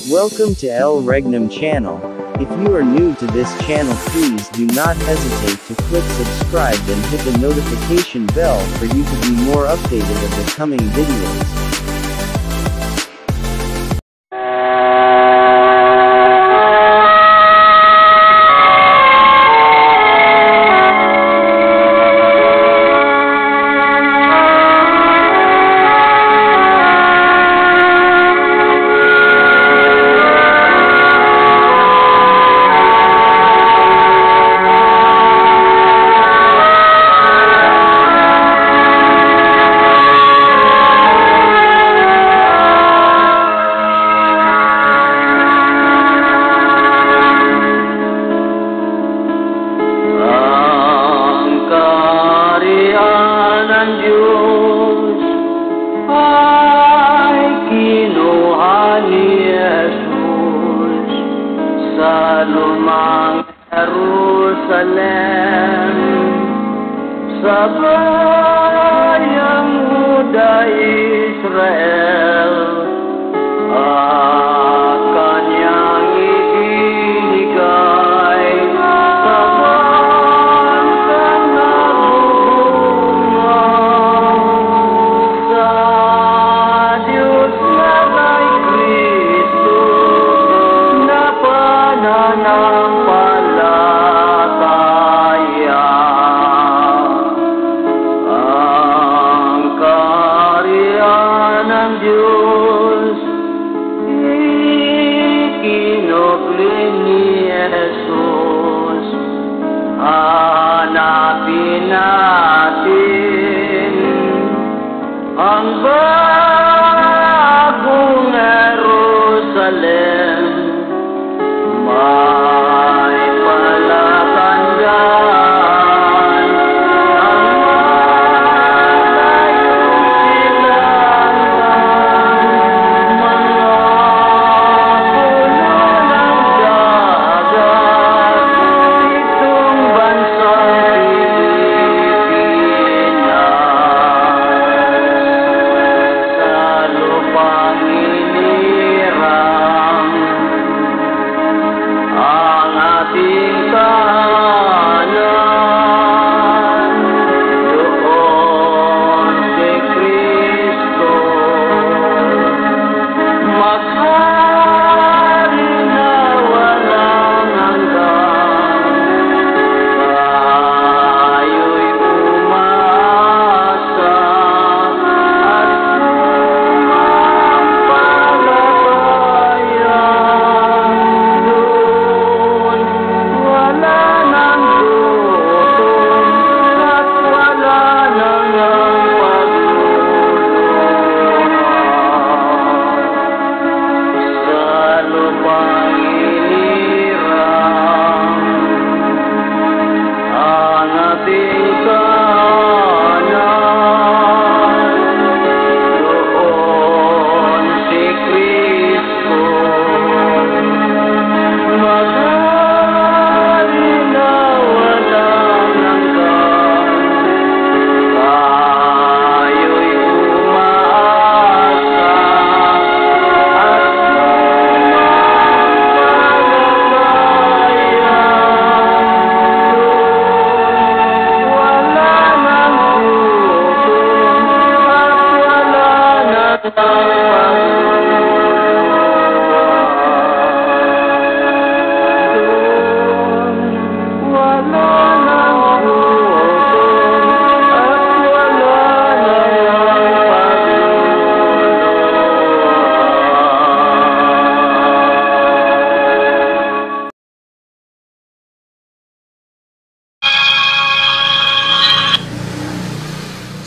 Welcome to El Regnum channel. If you are new to this channel, please do not hesitate to click subscribe and hit the notification bell for you to be more updated of the coming videos. Sa lumang Jerusalem, sa bayang Huda Israel, kanyang ibinigay sa bansang nagbubunga. Sa Diyos na kay Kristo na pananampalataya, ang kaharian ng Diyos ikinubli ni Jesus. Hanapin natin ang bagong Jerusalem. May palatandaan ang malayong silangan, mga puno ng dagat, itong bansang Pilipinas. Sa lupang inirang ang ating tahanan, doon si Kristo maghari na walang hanggan. Tayo'y umasa at sumampalataya. Doon wala nang gutom at wala nang pagluluha. Sa lupang inirang ang ating tahanan, doon si Kristo maghari na walang hanggan. Tayo'y umaasa at sumampalataya. Doon wala nang gutom at wala nang pagluluha. Doon wala nang gutom at wala nang pagluluha.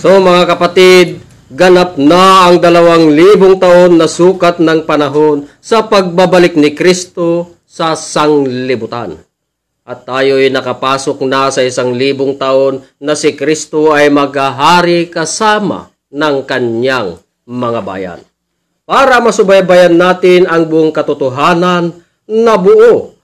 So mga kapatid, ganap na ang 2,000 taon na sukat ng panahon sa pagbabalik ni Kristo sa sanglibutan. At tayo'y nakapasok na sa 1,000 taon na si Kristo ay maghahari kasama ng kanyang mga bayan. Para masubaybayan natin ang buong katotohanan na buo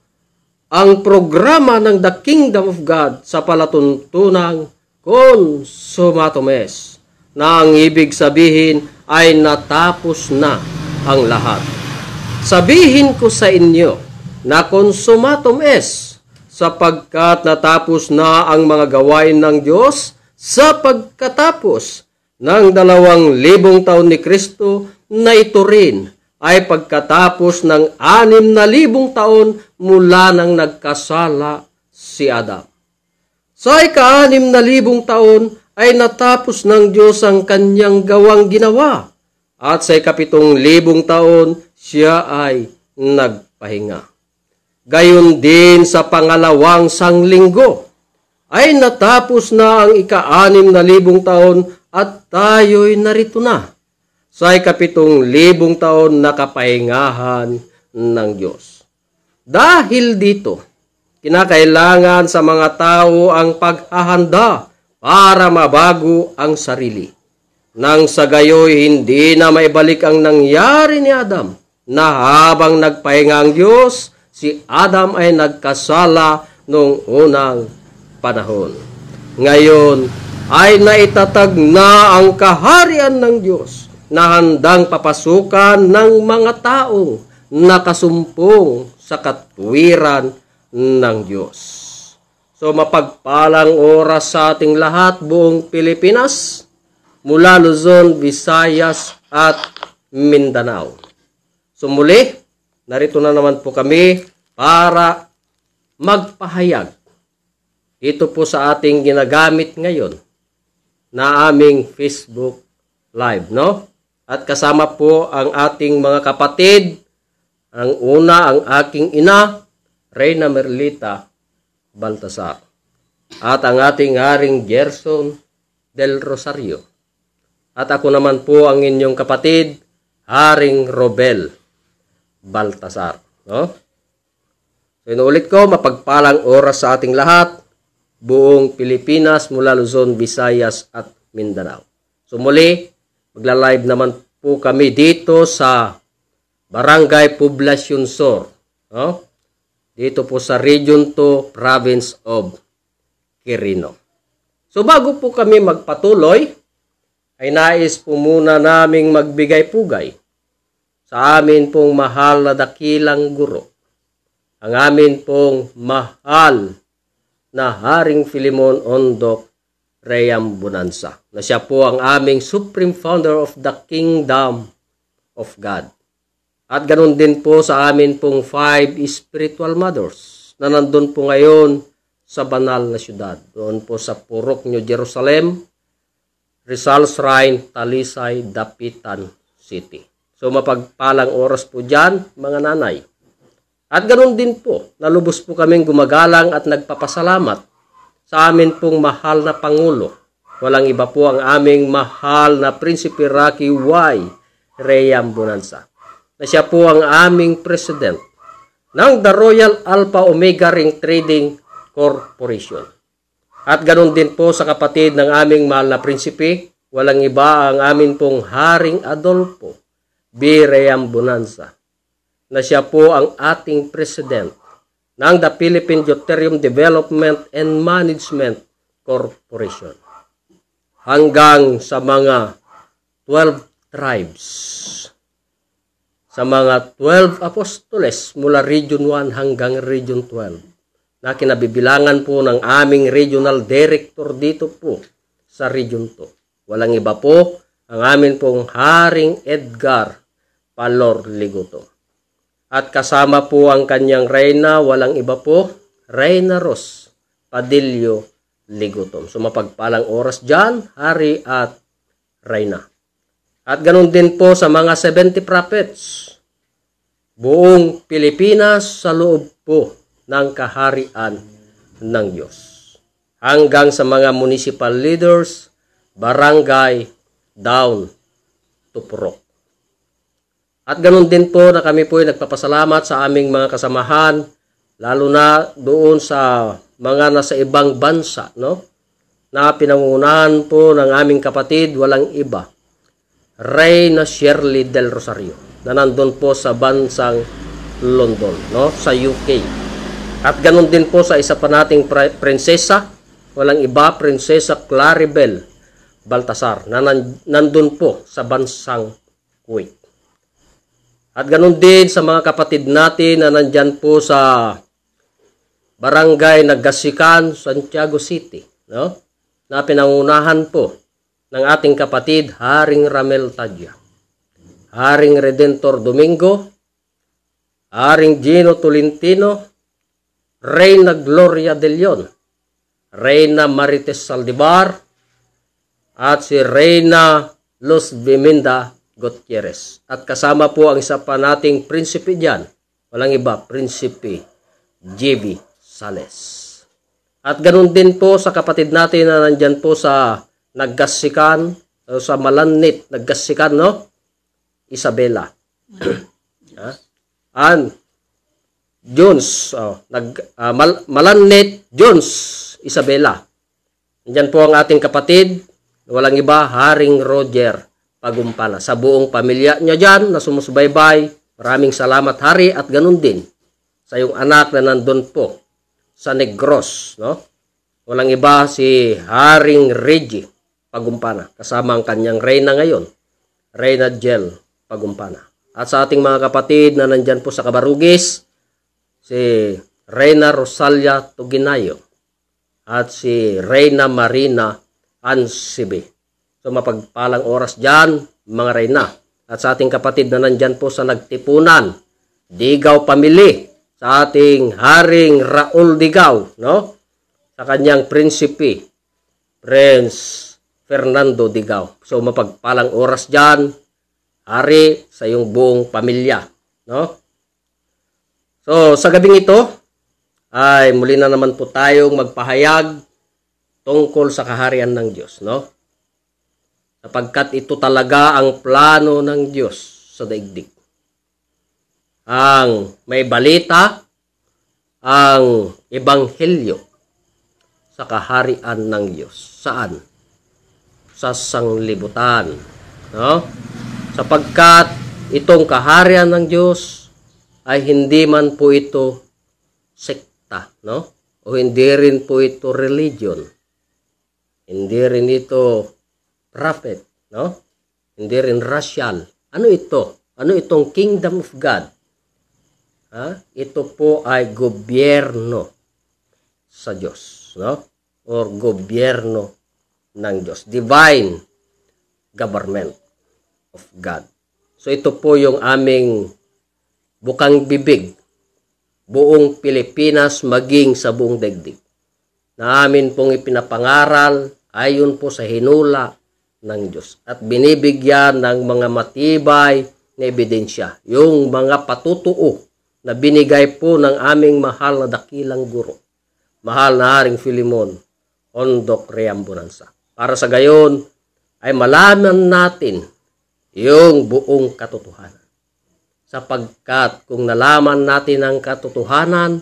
ang programa ng The Kingdom of God sa palatuntunang consumatomes, na ang ibig sabihin ay natapos na ang lahat. Sabihin ko sa inyo na consumatum est, sapagkat natapos na ang mga gawain ng Diyos sa pagkatapos ng 2,000 taon ni Kristo, na ito rin ay pagkatapos ng 6,000 taon mula nang nagkasala si Adam. Sa ika-6,000 taon ay natapos ng Diyos ang kanyang gawang ginawa, at sa ika-7,000 taon siya ay nagpahinga. Gayon din sa pangalawang sanglinggo ay natapos na ang ika-6,000 taon at tayo'y narito na sa ika-7,000 taon na kapahingahan ng Diyos. Dahil dito, kinakailangan sa mga tao ang paghahanda para mabago ang sarili. Nang sa gayoy hindi na maibalik ang nangyari ni Adam, na habang nagpahinga ang Diyos, si Adam ay nagkasala noong unang panahon. Ngayon ay naitatag na ang kaharian ng Diyos na handang papasukan ng mga taong nakasumpong sa katwiran ng Diyos. So mapagpalang oras sa ating lahat, buong Pilipinas, mula Luzon, Visayas at Mindanao. So muli, narito na naman po kami para magpahayag. Ito po sa ating ginagamit ngayon na aming Facebook Live, no? At kasama po ang ating mga kapatid. Ang una, ang aking ina, Reyna Merlita Baltasar. At ang ating Haring Gerson del Rosario. At ako naman po ang inyong kapatid, Haring Robel Baltasar. No? So inuulit ko, mapagpalang oras sa ating lahat, buong Pilipinas, mula Luzon, Visayas at Mindanao. So muli, magla-live naman po kami dito sa Barangay Poblacion Sur. No? Dito po sa Region 2, Province of Quirino. So bago po kami magpatuloy, ay nais po muna naming magbigay-pugay sa amin pong mahal na dakilang guro. Ang amin pong mahal na Haring Filimon Ondoc Reyam Bonanza, na siya po ang aming Supreme Founder of the Kingdom of God. At ganun din po sa amin pong 5 spiritual mothers na nandun po ngayon sa banal na syudad. Doon po sa Purok, New Jerusalem, Rizal Shrine, Talisay, Dapitan City. So mapagpalang oras po dyan, mga nanay. At ganun din po, nalubos po kaming gumagalang at nagpapasalamat sa amin pong mahal na Pangulo. Walang iba po ang aming mahal na Prinsipe Rocky Y. Reyam Bonanza, na siya po ang aming President ng The Royal Alpha Omega Ring Trading Corporation. At ganun din po sa kapatid ng aming mahal na Prinsipe, walang iba ang amin pong Haring Adolfo B. Reyam Bonanza, na siya po ang ating President ng the Philippine Deuterium Development and Management Corporation. Hanggang sa mga 12 tribes, sa mga 12 apostoles mula Region 1 hanggang Region 12, na kinabibilangan po ng aming regional director dito po sa Region 2. Walang iba po ang amin pong Haring Edgar Palor Liguto. At kasama po ang kanyang reyna, walang iba po, Reyna Ros Padillo Ligutom. So mapagpalang oras dyan, hari at reyna. At ganun din po sa mga 70 prophets, buong Pilipinas sa loob po ng kaharian ng Diyos. Hanggang sa mga municipal leaders, barangay, down to Purok. At ganun din po na kami po ay nagpapasalamat sa aming mga kasamahan, lalo na doon sa mga nasa ibang bansa, no? Na pinangunahan po ng aming kapatid, walang iba, Reyna Shirley del Rosario, na nandun po sa bansang London, no? Sa UK. At ganun din po sa isa pa nating prinsesa, walang iba, Prinsesa Claribel Baltasar, na nandun po sa bansang Kuwait. At ganun din sa mga kapatid natin na nandyan po sa Barangay Nagasikan, Santiago City, no? Na pinangunahan po ng ating kapatid Haring Ramel Tadya, Haring Redentor Domingo, Haring Gino Tolentino, Reyna Gloria de Leon, Reyna Marites Saldivar, at si Reyna Luz Biminda Gutierrez. At kasama po ang isa pa nating prinsipe dyan. Walang iba, Prinsipe JB Sales. At ganun din po sa kapatid natin na nandyan po sa Naggasikan, sa Malanit, Naggasikan, no? Isabela. And Jones, Malanit Jones, Isabela. Nandyan po ang ating kapatid, walang iba, Haring Roger Pagumpana. Sa buong pamilya niya dyan na sumusubaybay, maraming salamat Hari, at ganun din sa iyong anak na nandun po sa Negros, no? Walang iba si Haring Reggie Pagumpana, kasama ang kanyang reyna ngayon, Reyna Jel Pagumpana. At sa ating mga kapatid na nandyan po sa Cabarugis, si Reyna Rosalia Tuginayo at si Reyna Marina Ansibe. So mapagpalang oras dyan, mga reyna. At sa ating kapatid na nandyan po sa Nagtipunan, Digaw Pamili, sa ating Haring Raul Digaw, no? Sa kanyang prinsipe, Prince Fernando Digaw. So mapagpalang oras dyan, Hari, sa iyong buong pamilya, no? So sa gabing ito, ay muli na naman po tayong magpahayag tungkol sa kaharian ng Diyos, no? Sapagkat ito talaga ang plano ng Diyos sa daigdig. Ang may balita, ang ebanghelyo sa kaharian ng Diyos. Saan? Sa sanglibutan, no? Sapagkat itong kaharian ng Diyos ay hindi man po ito sekta, no? O hindi rin po ito religion. Hindi rin ito prophet, no? Hindi rin racial. Ano ito? Ano itong kingdom of God? Ito po ay gobyerno sa Diyos, no? Or gobyerno ng Diyos. Divine government of God. So ito po yung aming bukang bibig, buong Pilipinas maging sa buong daigdig, na amin pong ipinapangaral ayon po sa hinula ng Diyos at binibigyan ng mga matibay na ebidensya, yung mga patutuo na binigay po ng aming mahal na dakilang guro, mahal na Haring Filimon Ondok Reambonanza. Para sa gayon ay malaman natin yung buong katotohanan. Sapagkat kung nalaman natin ang katotohanan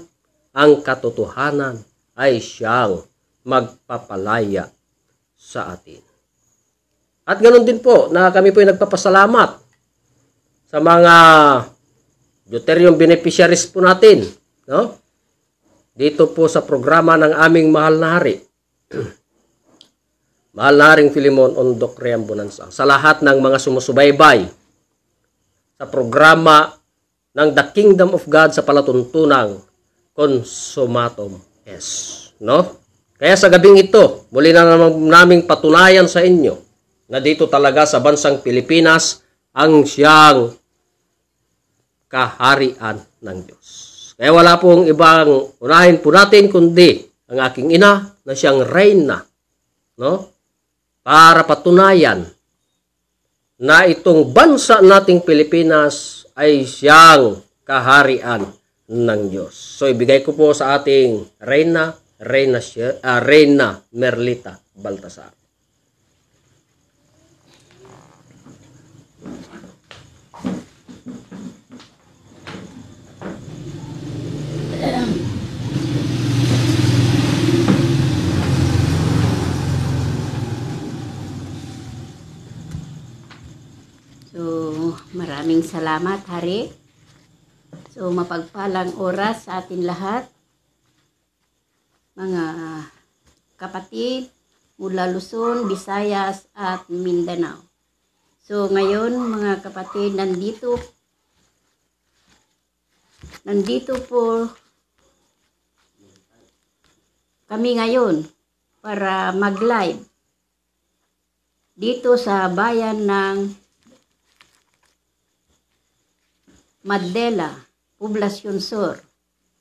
ay siyang magpapalaya sa atin. At ganoon din po na kami po ay nagpapasalamat sa mga Deuterium beneficiaries po natin, no? Dito po sa programa ng aming mahal na hari, mahal na Haring Filimon Ondok Reambonanza, sa lahat ng mga sumusubaybay sa programa ng The Kingdom of God sa palatuntunang Consumatum Est, no? Kaya sa gabing ito, muli na naming patunayan sa inyo na dito talaga sa bansang Pilipinas ang siyang kaharian ng Diyos. Kaya wala pong ibang unahin po natin kundi ang aking ina na siyang reyna, no? Para patunayan na itong bansa nating Pilipinas ay siyang kaharian ng Diyos. So ibigay ko po sa ating Reyna Merlita Baltasar. So, maraming salamat, Hari. So, mapagpalang oras sa atin lahat. Mga kapatid mula Luzon, Visayas at Mindanao. So, ngayon, mga kapatid, nandito nandito po kami ngayon para mag-live dito sa bayan ng Madela, Poblacion Sur,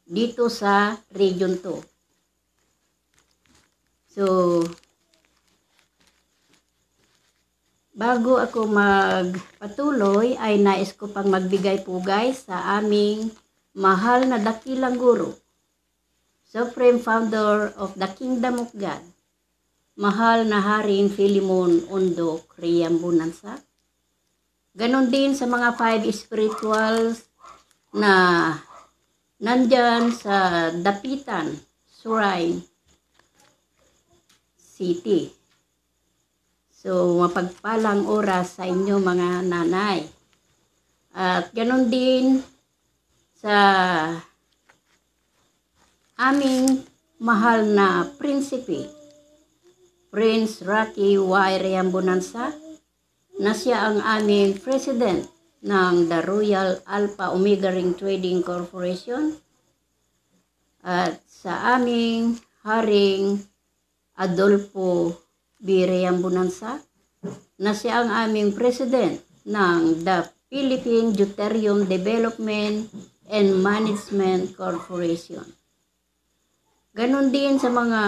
dito sa Region 2. So, bago ako magpatuloy ay nais ko pang magbigay pugay sa aming mahal na dakilang guro, Supreme Founder of the Kingdom of God, mahal na Haring Philemon Ondok Riambunansa. Ganon din sa mga 5 spirituals na nandyan sa Dapitan, Shrine City. So, mapagpalang oras sa inyo mga nanay. At ganon din sa aming mahal na prinsipe, Prince Rocky Y. Riambunansa, na siya ang aming president ng The Royal Alpha Omega Ring Trading Corporation, at sa aming Haring Adolfo B. Riambunansa, na siya ang aming president ng The Philippine Deuterium Development and Management Corporation. Ganon din sa mga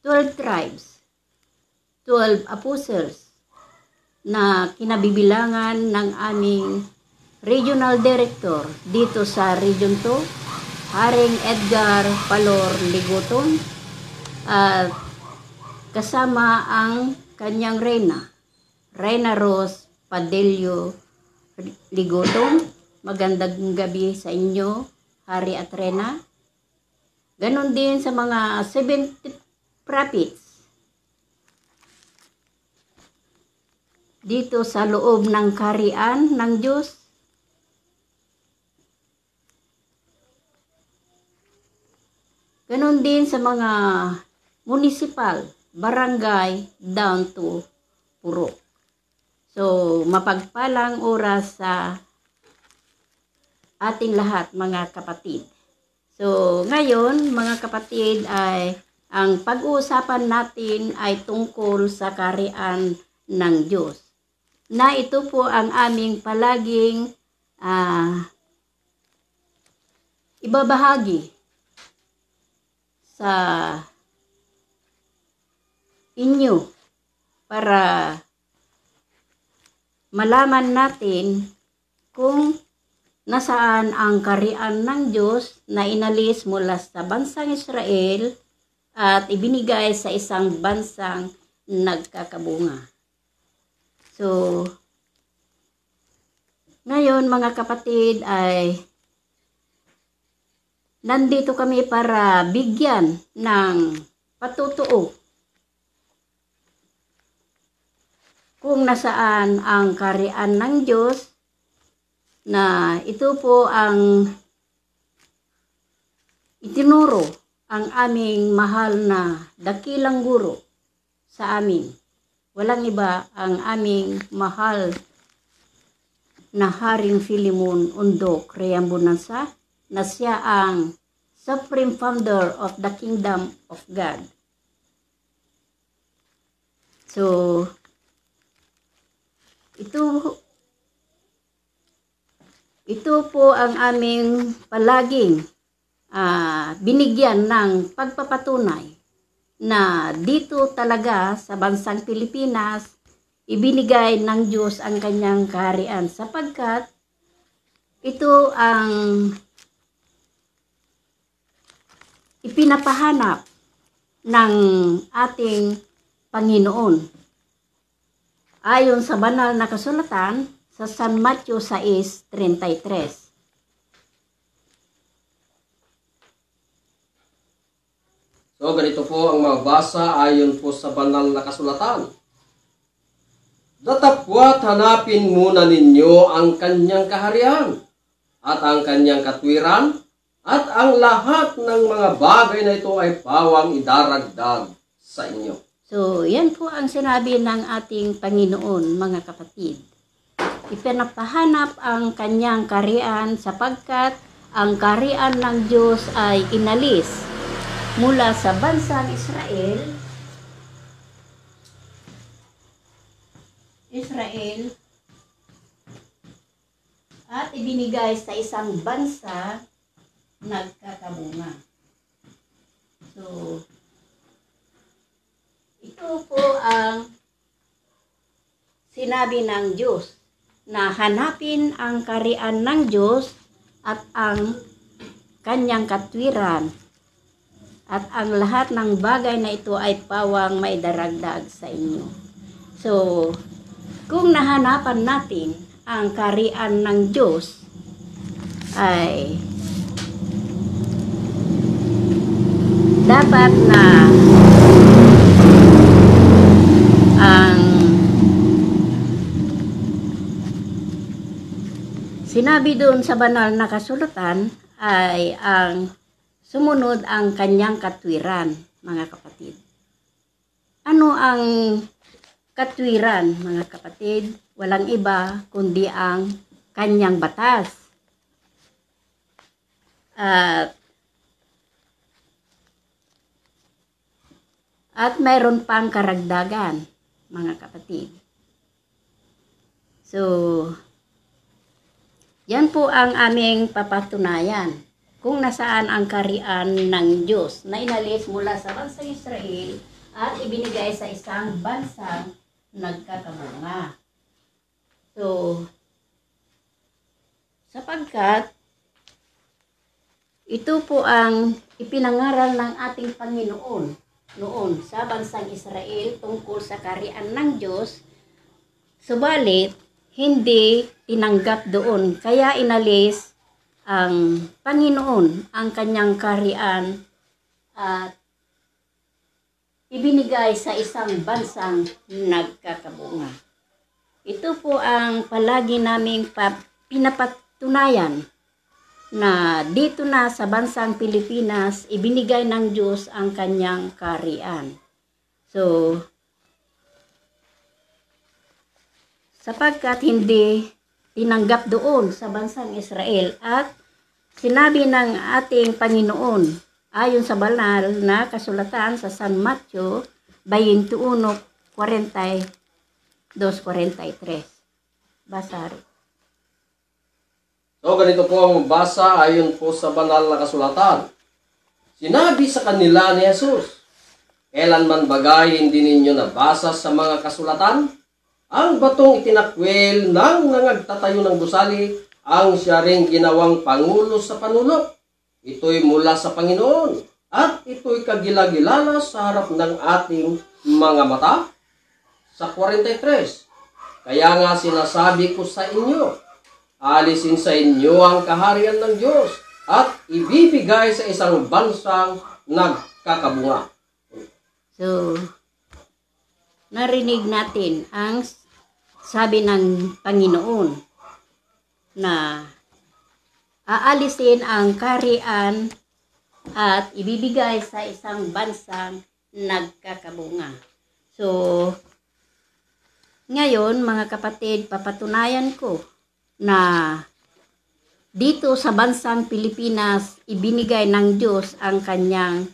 12 tribes, 12 apostles, na kinabibilangan ng aming Regional Director dito sa Region 2, Haring Edgar Palor Ligoton, at kasama ang kanyang Reyna Rose Padelio Ligoton. Magandang gabi sa inyo, Hari at Reyna. Ganon din sa mga 70 prophets dito sa loob ng kaharian ng Diyos. Ganon din sa mga municipal, barangay, down to puro. So, mapagpalang oras sa ating lahat mga kapatid. So, ngayon mga kapatid, ay ang pag-uusapan natin ay tungkol sa kaharian ng Diyos, na ito po ang aming palaging ibabahagi sa inyo para malaman natin kung nasaan ang kaharian ng Diyos na inalis mula sa bansang Israel at ibinigay sa isang bansang nagkakabunga. So, ngayon mga kapatid ay nandito kami para bigyan ng patutuo kung nasaan ang kaharian ng Diyos, na ito po ang itinuro ang aming mahal na dakilang guro sa amin. Walang iba ang aming mahal na Haring Philemon Ondok Riambunansa, na siya ang Supreme Founder of the Kingdom of God. So, ito po ang aming palaging binigyan ng pagpapatunay na dito talaga sa bansang Pilipinas, ibinigay ng Diyos ang kanyang kaharian, sapagkat ito ang ipinapahanap ng ating Panginoon. Ayon sa banal na kasulatan sa San Matthew 6:33. So, ganito po ang mabasa ayon po sa banal na kasulatan. Datapwat hanapin muna ninyo ang kanyang kaharian at ang kanyang katwiran, at ang lahat ng mga bagay na ito ay pawang idaragdag sa inyo. So, yan po ang sinabi ng ating Panginoon, mga kapatid. Ipinapahanap ang kanyang kaharian sapagkat ang kaharian ng Diyos ay inalis mula sa bansang Israel at ibinigay sa isang bansa nagkakabunga. So, ito po ang sinabi ng Diyos na hanapin ang kaharian ng Diyos at ang kanyang katwiran at ang lahat ng bagay na ito ay pawang may daragdag sa inyo. So, kung nahanapan natin ang kaharian ng Diyos ay dapat na ang sinabi doon sa banal na kasulatan ay ang sumunod ang kanyang katwiran, mga kapatid. Ano ang katwiran, mga kapatid? Walang iba kundi ang kanyang batas. At mayroon pang karagdagan, mga kapatid. So, yan po ang aming papatunayan kung nasaan ang kaharian ng Diyos na inalis mula sa bansang Israel at ibinigay sa isang bansang nagkakabunga. So, sapagkat ito po ang ipinangaral ng ating Panginoon noon sa bansang Israel tungkol sa kaharian ng Diyos, subalit hindi tinanggap doon. Kaya inalis ang Panginoon ang kanyang kaharian at ibinigay sa isang bansang nagkakabunga. Ito po ang palagi naming pinapatunayan na dito na sa bansang Pilipinas, ibinigay ng Diyos ang kanyang kaharian. So, sapagkat hindi tinanggap doon sa bansang Israel at sinabi ng ating Panginoon ayon sa banal na kasulatan sa San Matthew 21:42-43. Basa rin. So, ganito po ang basa ayon po sa banal na kasulatan. Sinabi sa kanila ni Jesus, kailanman bagay hindi ninyo nabasa sa mga kasulatan? Ang batong itinakwil ng nangagtatayo ng gusali, ang siya ring ginawang pangulo sa panulo. Ito'y mula sa Panginoon, at ito'y kagilagilala sa harap ng ating mga mata. Sa 43, kaya nga sinasabi ko sa inyo, alisin sa inyo ang kaharian ng Diyos at ibibigay sa isang bansang nagkakabunga. So, narinig natin ang sabi ng Panginoon na aalisin ang kaharian at ibibigay sa isang bansang nagkakabunga. So, ngayon mga kapatid, papatunayan ko na dito sa bansang Pilipinas, ibinigay ng Diyos ang kanyang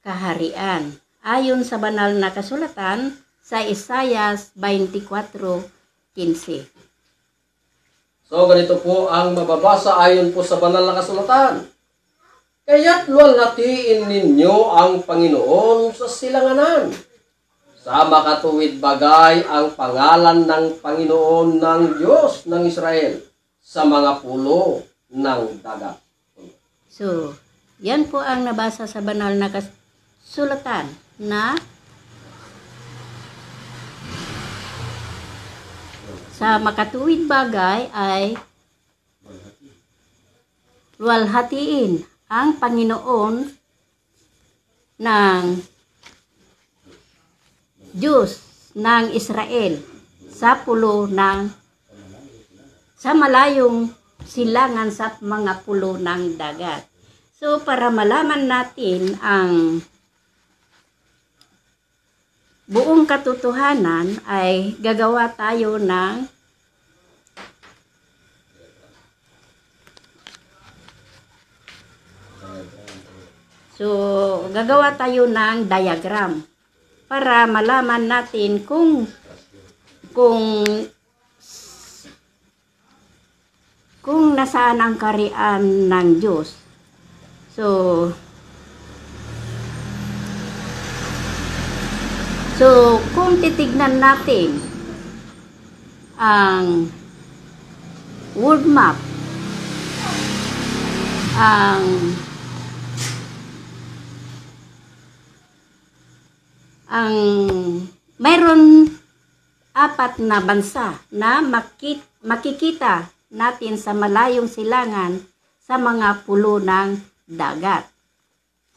kaharian. Ayon sa banal na kasulatan sa Isaias 24:15. So, ganito po ang mababasa ayon po sa banal na kasulatan. Kaya't luwalhatiin ninyo ang Panginoon sa silanganan. Sa makatuwid bagay ang pangalan ng Panginoon ng Diyos ng Israel sa mga pulo ng dagat. So, yan po ang nabasa sa banal na kasulatan na sa makatuwid bagay ay luwalhatiin ang Panginoon ng Diyos ng Israel sa pulo ng sa malayong silangan sa mga pulo ng dagat. So, para malaman natin ang buong katotohanan ay gagawa tayo ng So, gagawa tayo ng diagram para malaman natin kung nasaan ang kaharian ng Diyos. So, kung titignan natin ang world map, mayroon 4 na bansa na makikita natin sa malayong silangan sa mga pulo ng dagat.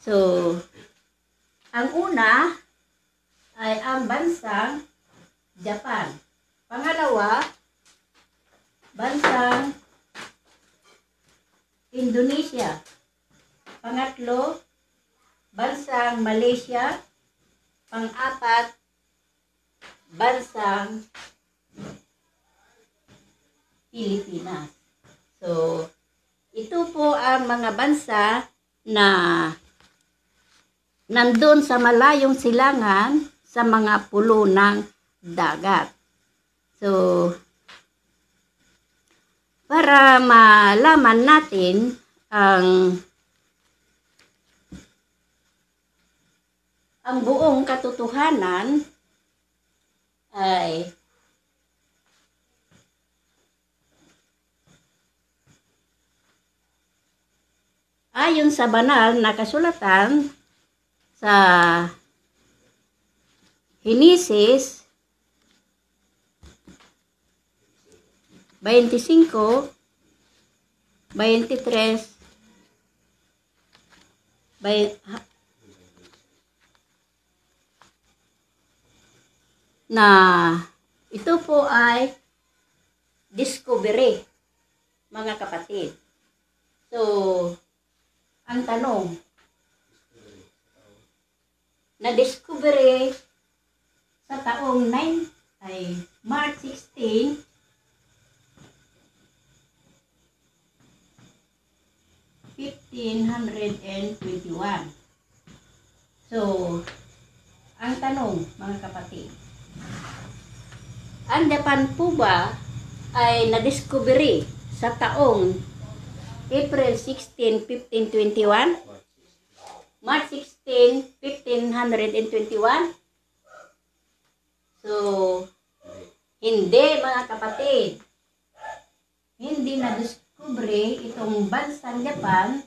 So, ang una ay ang bansang Japan. Pangalawa, bansang Indonesia. Pangatlo, bansang Malaysia. Pang-apat, bansang Pilipinas. So, ito po ang mga bansa na nandun sa malayong silangan sa mga pulo ng dagat. So, para malaman natin ang buong katotohanan ay ayon sa banal na kasulatan sa Henesis 25, 23, na ito po ay discovery, mga kapatid. So, ang tanong, na-discovery sa taong March 16, 1521. So, ang tanong, mga kapatid, ang Japan po ba ay na-discovery sa taong April 16, 1521? March 16, 1521? So, hindi, mga kapatid. Hindi na-discovery itong bansang Japan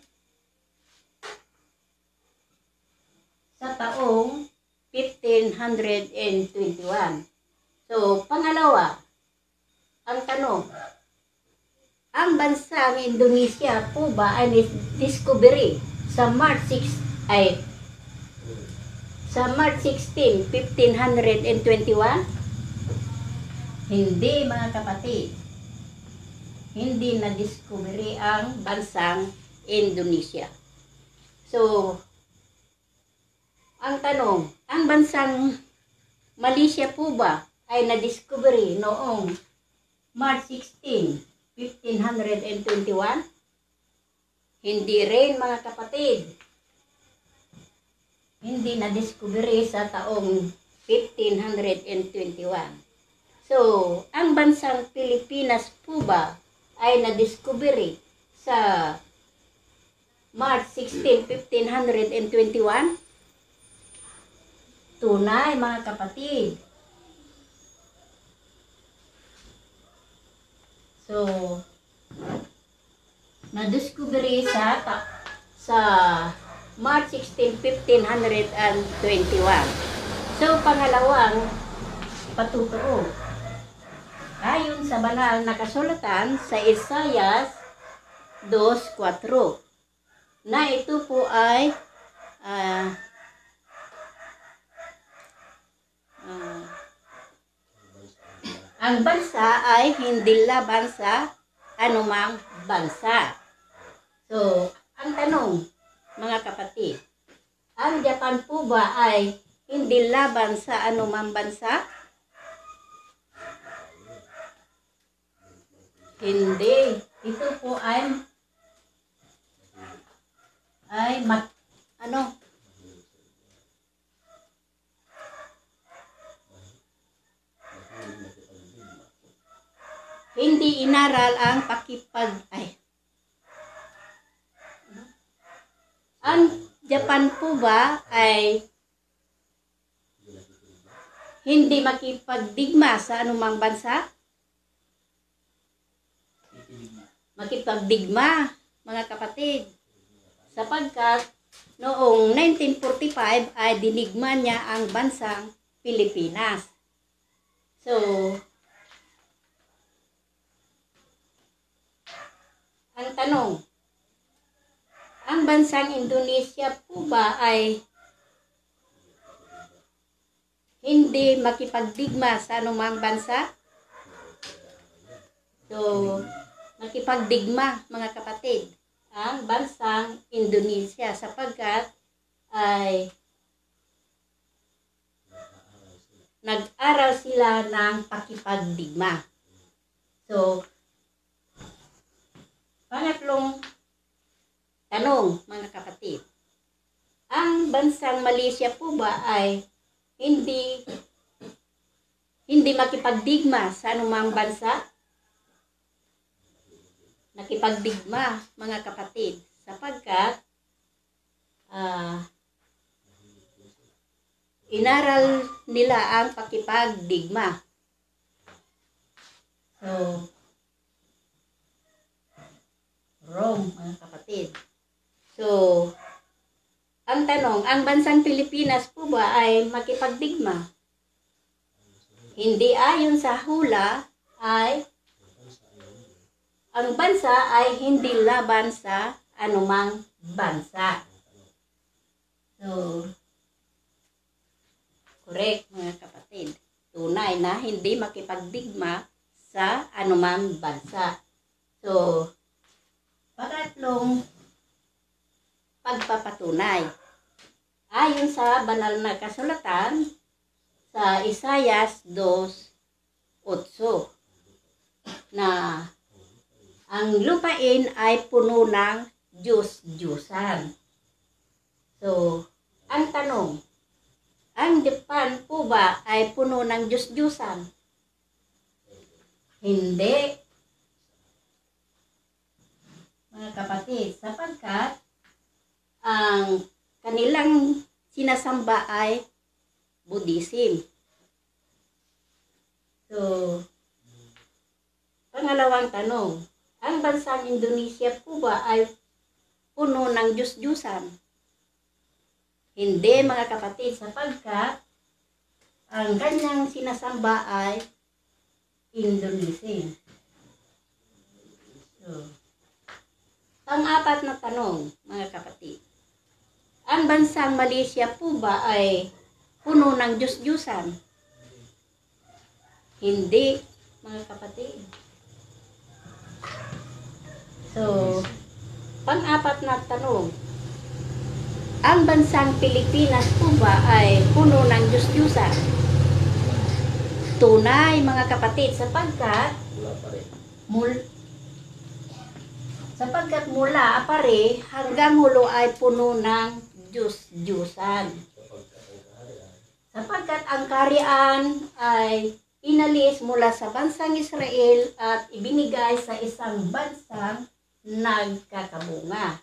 sa taong 1521. So, pangalawa, ang tanong, ang bansang Indonesia po ba ay discovery sa March 16, 1521? Hindi, mga kapatid. Hindi na-discovery ang bansang Indonesia. So, ang tanong, ang bansang Malaysia po ba ay na-discovery noong March 16, 1521? Hindi rin, mga kapatid. Hindi na-discovery sa taong 1521. So, ang bansang Pilipinas po ba ay na-discovery sa March 16, 1521? Tunay, mga kapatid. So, na-discovery sa March 16, 1521. So, pangalawang patutuo. Ayon sa banal na kasulatan sa Isaiah 2:4 na ito po ay ang bansa ay hindi laban sa anumang bansa. So, ang tanong, mga kapatid, ang Japan po ba ay hindi laban sa anumang bansa? Hindi. Ito po ay inaral ang ang Japan po ba ay hindi makipagdigma sa anumang bansa? Makipagdigma, mga kapatid. Sapagkat noong 1945 ay dinigma niya ang bansang Pilipinas. So, ang tanong, ang bansang Indonesia po ba ay hindi makipagdigma sa anumang bansa? So, makipagdigma, mga kapatid, ang bansang Indonesia sapagkat ay nag-aral sila ng pakipagdigma. So, pangatlong tanong, mga kapatid, ang bansang Malaysia po ba ay hindi makipagdigma sa anumang bansa? Nakipagdigma, mga kapatid, sapagkat inaral nila ang pakipagdigma. So, Rome, mga kapatid. So, ang tanong, ang bansang Pilipinas po ba ay makipagdigma? Hindi, ayon sa hula ay ang bansa ay hindi laban sa anumang bansa. So, correct, mga kapatid. Tunay na hindi makipagdigma sa anumang bansa. So, pangatlong pagpapatunay. Ayon sa banal na kasulatan sa Isaias 2:8 na ang lupain ay puno ng Diyos-Diyusan. So, ang tanong, ang Japan po ba ay puno ng Diyos-Diyusan? Hindi. Mga kapatid, sapagkat ang kanilang sinasamba ay Buddhism. So, pangalawang tanong, ang bansang Indonesia po ba ay puno ng Diyos-Diyusan? Hindi, mga kapatid, sapagkat ang kanyang sinasamba ay Indonesia. So, pang-apat na tanong, mga kapatid, ang bansang Malaysia po ba ay puno ng Diyos-Diyusan? Hindi, mga kapatid. So, pang-apat na tanong, ang bansang Pilipinas po ba ay puno ng Diyos-Diyusan? Tunay, mga kapatid, sapagkat mula apare hanggang hulo ay puno ng Diyos-Diyusan. Sapagkat ang kaharian ay inalis mula sa bansang Israel at ibinigay sa isang bansang nagkakabunga.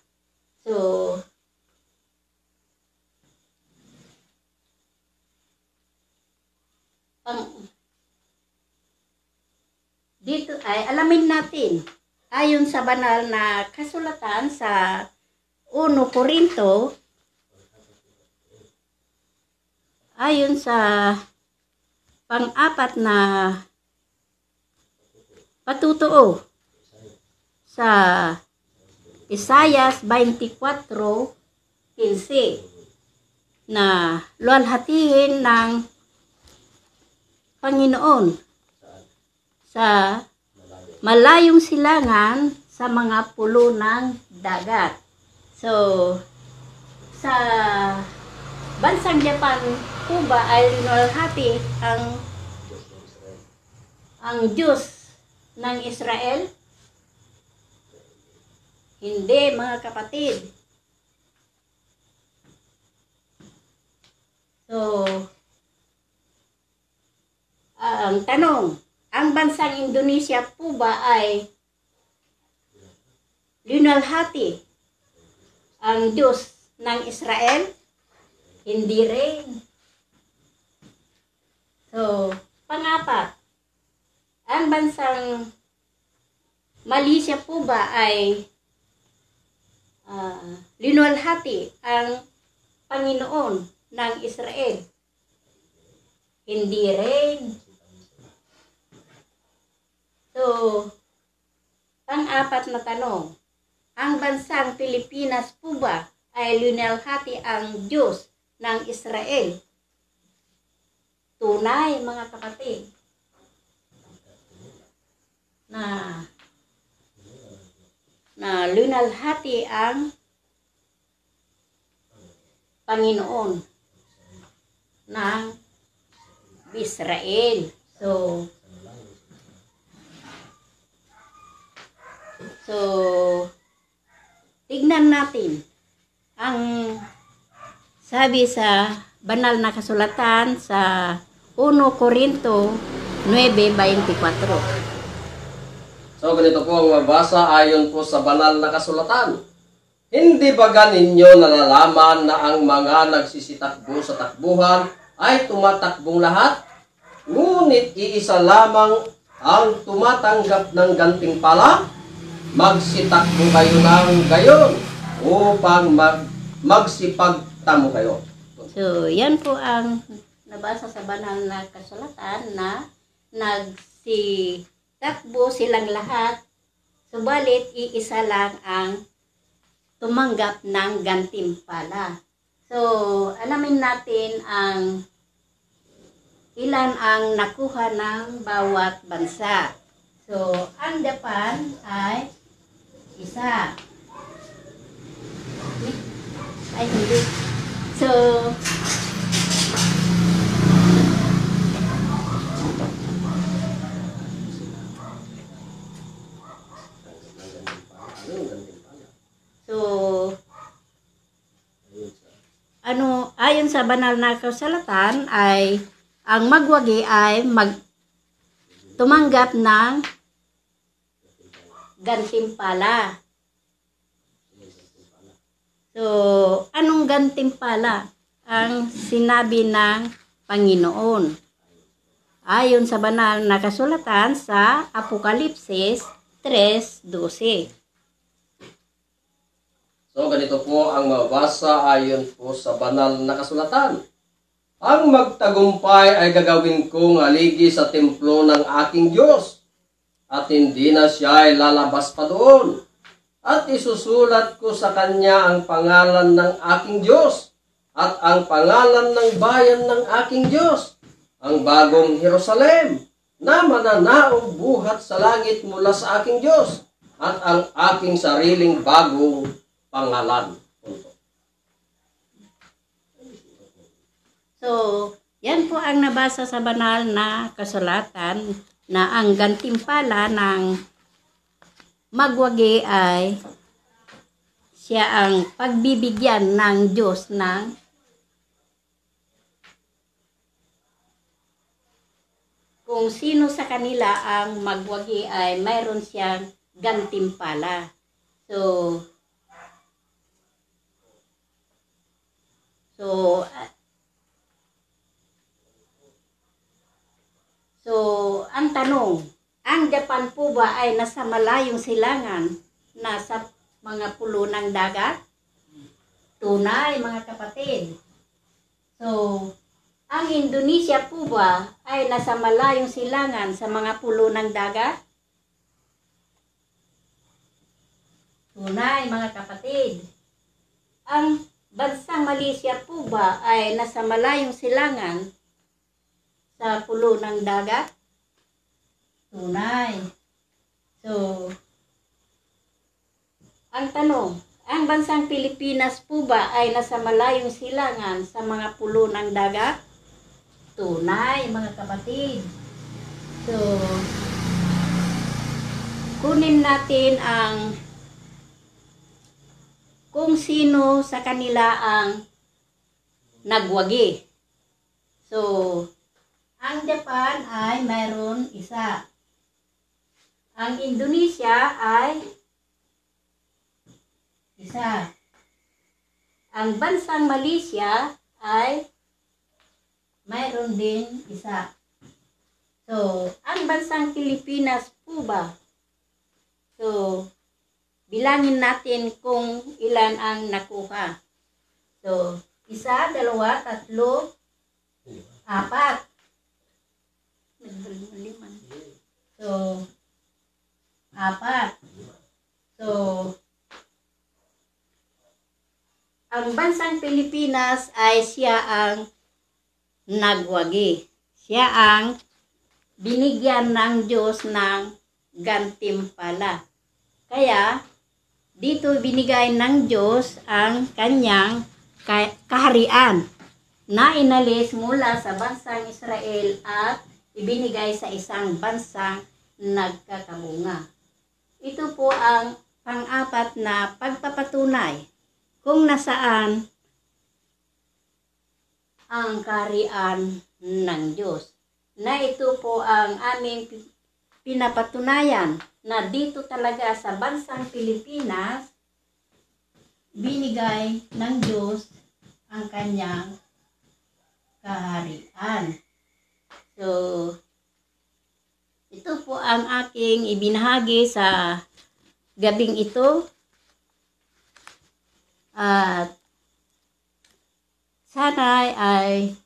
So, dito ay alamin natin ayon sa banal na kasulatan sa 1 Korinto, ayon sa pang-apat na patutuo sa Isaias 24:15 na luwalhatihin ng Panginoon sa malayong silangan sa mga pulo ng dagat. So, sa bansang Japan po ba ay luwalhati ang Diyos ng Israel? Hindi, mga kapatid. So, ang tanong, ang bansang Indonesia po ba ay linalhati ang Diyos ng Israel? Hindi rin. So, pang-apat, ang bansang Malaysia po ba ay linalhati ang Panginoon ng Israel? Hindi rin. So, pang-apat na tanong, ang bansang Pilipinas po ba ay linalhati ang Diyos ng Israel? Tunay, mga kapatid, na linalhati ang Panginoon ng Israel. So, tignan natin ang sabi sa banal na kasulatan sa 1 Corinto 9:24. So ganito po ang mabasa ayon po sa banal na kasulatan. Hindi ba ninyo nalalaman na ang mga nagsisitakbo sa takbuhan ay tumatakbong lahat? Ngunit iisa lamang ang tumatanggap ng gantimpala. Magsitakbo kayo ng gayon upang magsipagtamo kayo. So, yan po ang nabasa sa banal na kasulatan na nagsitakbo silang lahat, subalit iisa lang ang tumanggap ng gantimpala. So, alamin natin ang ilan ang nakuha ng bawat bansa. So, ang Japan ay isa. Ay, hindi. So, ayon sa banal na kasulatan ay ang magwagi ay tumanggap ng gantimpala. So, anong gantimpala ang sinabi ng Panginoon? Ayon sa banal na kasulatan sa Apokalipsis 3:12. So, ganito po ang mabasa ayon po sa banal na kasulatan. Ang magtagumpay ay gagawin kong haligi sa templo ng aking Diyos, at hindi na siya ay lalabas pa doon. At isusulat ko sa kanya ang pangalan ng aking Diyos at ang pangalan ng bayan ng aking Diyos, ang bagong Jerusalem, na mananaong buhat sa langit mula sa aking Diyos, at ang aking sariling bagong pangalan. So, yan po ang nabasa sa banal na kasulatan na ang gantimpala ng magwagi ay siya ang pagbibigyan ng Diyos ng kung sino sa kanila ang magwagi ay mayroon siyang gantimpala. So ang tanong, ang Japan po ba ay nasa malayong silangan, nasa mga pulo ng dagat? Tunay, mga kapatid. So, ang Indonesia po ba ay nasa malayong silangan sa mga pulo ng dagat? Tunay, mga kapatid. Ang bansang Malaysia po ba ay nasa malayong silangan sa pulo ng dagat? Tunay. So, ang tanong, ang bansang Pilipinas po ba ay nasa malayong silangan sa mga pulo ng dagat? Tunay, mga kapatid. So, kunin natin ang kung sino sa kanila ang nagwagi. So, Ang Japan ay mayroon isa. Ang Indonesia ay isa. Ang bansang Malaysia ay mayroon din isa. So, ang bansang Pilipinas po ba? So, bilangin natin kung ilan ang nakuha. So, 1, 2, 3, 4. So, 4. So, ang bansang Pilipinas ay siya ang nagwagi. Siya ang binigyan ng Diyos ng gantimpala. Kaya, dito binigay ng Diyos ang kanyang kaharian na inalis mula sa bansang Israel at ibinigay sa isang bansang nagkakabunga. Ito po ang pang-apat na pagpapatunay kung nasaan ang kaharian ng Diyos. Na ito po ang aming pinapatunayan na dito talaga sa bansang Pilipinas, binigay ng Diyos ang kanyang kaharian. So, ito po ang aking ibinahagi sa gabing ito. At sana ay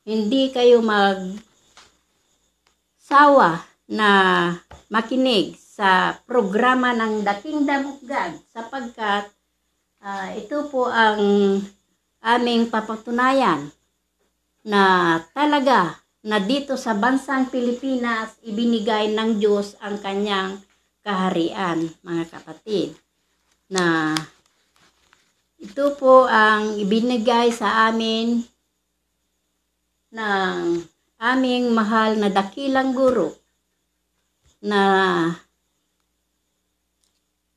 hindi kayo magsawa na makinig sa programa ng The Kingdom of God sapagkat ito po ang aming papatunayan na talaga na dito sa bansang Pilipinas ibinigay ng Diyos ang kanyang kaharian, mga kapatid. Na ito po ang ibinigay sa amin ng aming mahal na dakilang guro na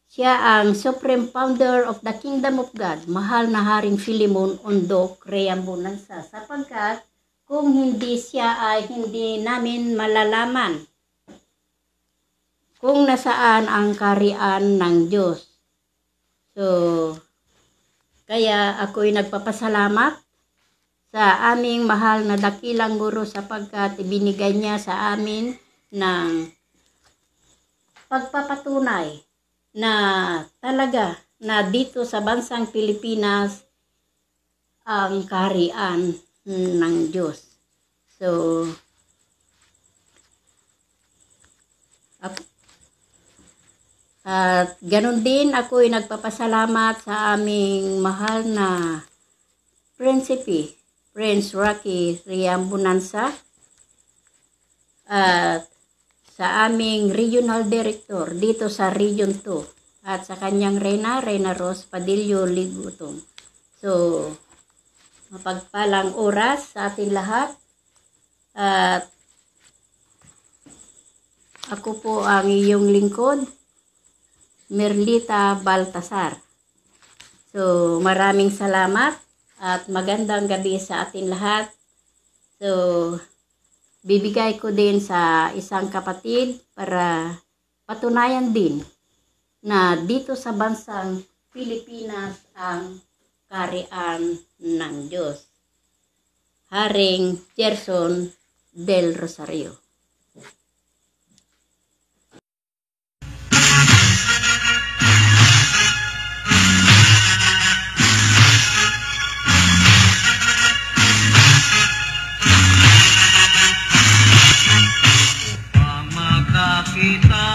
siya ang Supreme Founder of the Kingdom of God, mahal na Haring Philemon Ondok Reambunansa, sapagkat kung hindi siya ay hindi namin malalaman kung nasaan ang kaharian ng Diyos. So, kaya ako'y nagpapasalamat sa aming mahal na dakilang guro sapagkat ibinigay niya sa amin ng pagpapatunay na talaga na dito sa bansang Pilipinas ang kaharian ng Diyos. So, at ganun din ako'y nagpapasalamat sa aming mahal na Prinsipe, Prince Rocky Reambunansa, at sa aming Regional Director dito sa Region 2 at sa kanyang Reyna Rose Padillo Ligutong. So, mapagpalang oras sa ating lahat at ako po ang iyong lingkod, Merlita Baltasar. So, maraming salamat at magandang gabi sa atin lahat. So, bibigay ko din sa isang kapatid para patunayan din na dito sa bansang Pilipinas ang kaharian ng Diyos. Haring Gerson del Rosario. Kita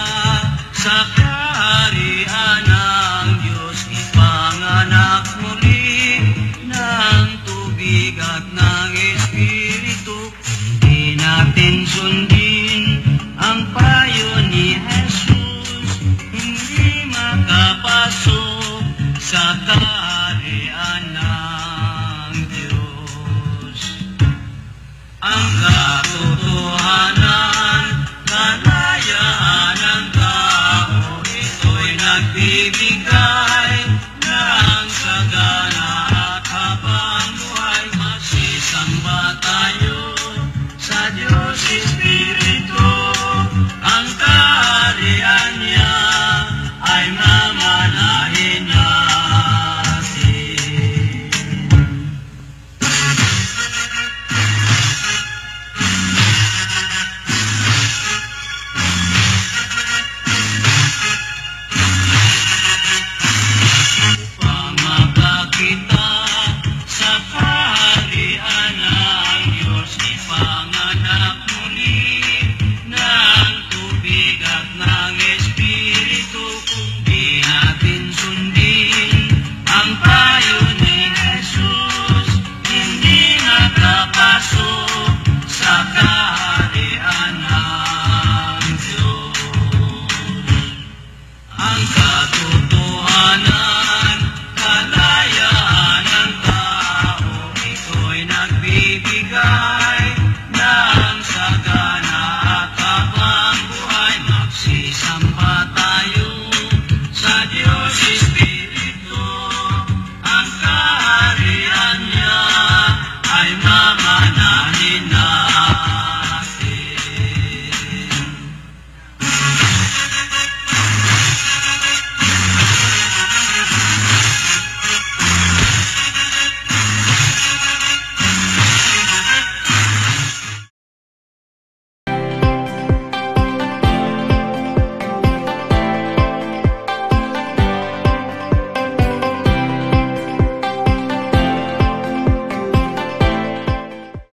sa kaharian ng Diyos, ipanganak muli ng tubig at ng Espiritu. Di natin sundin ang payo ni Jesus, hindi makapasok sa kaharian ng Diyos. Ang katotohanan, kalayaan ng tao, ito'y nagbibigay